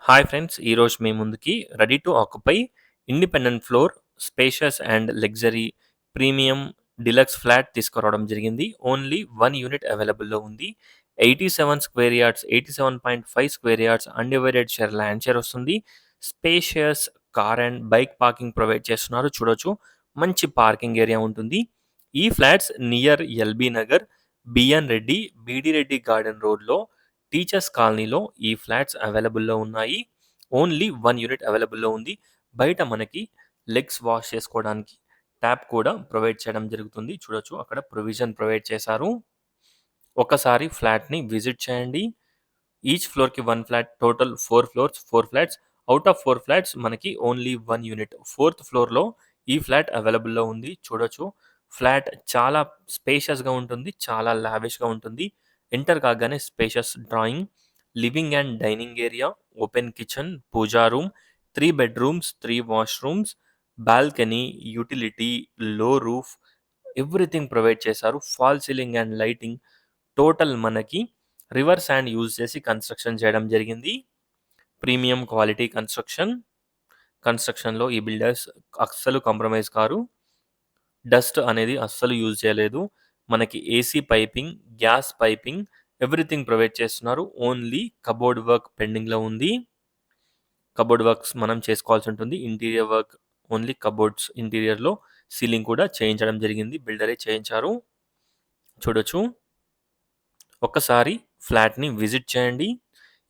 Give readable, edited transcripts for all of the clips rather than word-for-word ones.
Hi friends! ఈరోజు మీ ముందుకి ready to occupy independent floor, spacious and luxury premium deluxe flat తీసుకురావడం జరిగింది. ఓన్లీ 1 యూనిట్ అవైలబుల్‌లో ఉంది. 87 square yards, 87.5 square yards undivided share land share వస్తుంది. Spacious car and bike parking provide చేస్తున్నారు. చూడొచ్చు, మంచి పార్కింగ్ ఏరియా ఉంటుంది. ఈ flats near LB Nagar, BN Reddy, BD Reddy garden రోడ్‌లో టీచర్స్ కాలనీలో ఈ ఫ్లాట్స్ అవైలబుల్‌లో ఉన్నాయి. ఓన్లీ 1 యూనిట్ అవైలబుల్‌లో ఉంది. బయట మనకి లెగ్స్ వాష్ చేసుకోవడానికి ట్యాప్ కూడా ప్రొవైడ్ చేయడం జరుగుతుంది. చూడొచ్చు, అక్కడ ప్రొవిజన్ ప్రొవైడ్ చేశారు. ఒకసారి ఫ్లాట్‌ని విజిట్ చేయండి. ఈచ్ ఫ్లోర్‌కి 1 flat, total 4 floors, 4 flats. Out of 4 flats మనకి ఓన్లీ 1 యూనిట్. ఫోర్త్ ఫ్లోర్‌లో ఈ ఫ్లాట్ అవైలబుల్‌లో ఉంది. చూడొచ్చు, ఫ్లాట్ చాలా స్పేషియస్‌గా ఉంటుంది. చాలా లావిష్‌గా ఉంటుంది. ఎంటర్ కాగానే spacious drawing, living and dining area, open kitchen, puja room, 3 bedrooms, 3 washrooms, balcony, utility, low roof, everything provide చేశారు. Fall ceiling and lighting, total మనకి రివర్ శాండ్ యూజ్ చేసి కన్స్ట్రక్షన్ చేయడం జరిగింది. ప్రీమియం క్వాలిటీ కన్స్ట్రక్షన్‌లో ఈ బిల్డర్స్ అస్సలు కాంప్రమైజ్ కారు. డస్ట్ అనేది అస్సలు యూజ్ చేయలేదు. మనకి AC piping, gas piping, everything provide చేస్తున్నారు. ఓన్లీ కబోర్డ్ వర్క్ పెండింగ్‌లో ఉంది. కబోర్డ్ వర్క్స్ మనం చేసుకోవాల్సి ఉంటుంది. ఇంటీరియర్ వర్క్ ఓన్లీ కబోర్డ్స్ ఇంటీరియర్‌లో, సీలింగ్ కూడా చేయించడం జరిగింది. బిల్డరే చేయించారు. చూడొచ్చు, ఒక్కసారి ఫ్లాట్‌ని విజిట్ చేయండి.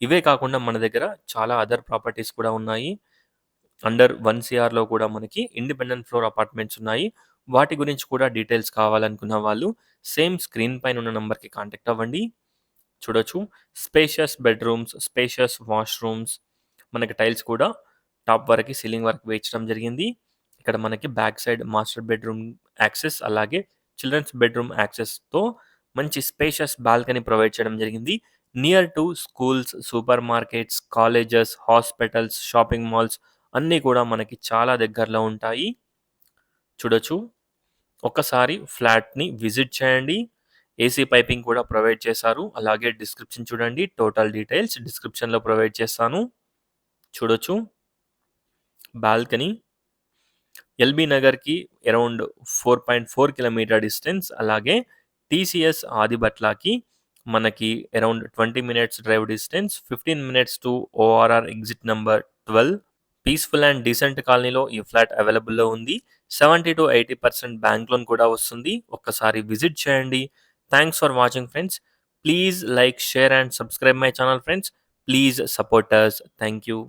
ఇవే కాకుండా మన దగ్గర చాలా అదర్ ప్రాపర్టీస్ కూడా ఉన్నాయి. అండర్ 1 సీఆర్‌లో కూడా మనకి ఇండిపెండెంట్ ఫ్లోర్ అపార్ట్మెంట్స్ ఉన్నాయి. వాటి గురించి కూడా డీటెయిల్స్ కావాలనుకున్న వాళ్ళు సేమ్ స్క్రీన్ పైన ఉన్న నంబర్‌కి కాంటాక్ట్ అవ్వండి. చూడొచ్చు, స్పేషియస్ బెడ్‌రూమ్స్, స్పేషియస్ వాష్‌రూమ్స్, మనకి టైల్స్ కూడా టాప్ వరకి సీలింగ్ వరకు వేయించడం జరిగింది. ఇక్కడ మనకి back side master bedroom access, అలాగే చిల్డ్రన్స్ బెడ్‌రూమ్ యాక్సెస్‌తో మంచి స్పేషియస్ బాల్కనీ ప్రొవైడ్ చేయడం జరిగింది. Near to schools, super markets, colleges, hospitals, shopping malls అన్నీ కూడా మనకి చాలా దగ్గరలో ఉంటాయి. చూడొచ్చు, ఒక్కసారి ఫ్లాట్‌ని విజిట్ చేయండి. ఏసీ పైపింగ్ కూడా ప్రొవైడ్ చేశారు. అలాగే డిస్క్రిప్షన్ చూడండి. టోటల్ డీటెయిల్స్ డిస్క్రిప్షన్‌లో ప్రొవైడ్ చేస్తాను. చూడొచ్చు, బాల్కనీ ఎల్బీ నగర్‌కి అరౌండ్ 4.4 కిలోమీటర్ డిస్టెన్స్. అలాగే టీసీఎస్ ఆదిబట్లకి మనకి around 20 minutes drive distance. 15 minutes to ORR exit number 12. Peaceful and decent కాలనీలో ఈ ఫ్లాట్ అవైలబుల్‌లో ఉంది. 70-80% బ్యాంక్ లోన్ కూడా వస్తుంది. ఒక్కసారి విజిట్ చేయండి. Thanks for watching friends. Please like, share and subscribe my channel friends. Please support us. Thank you.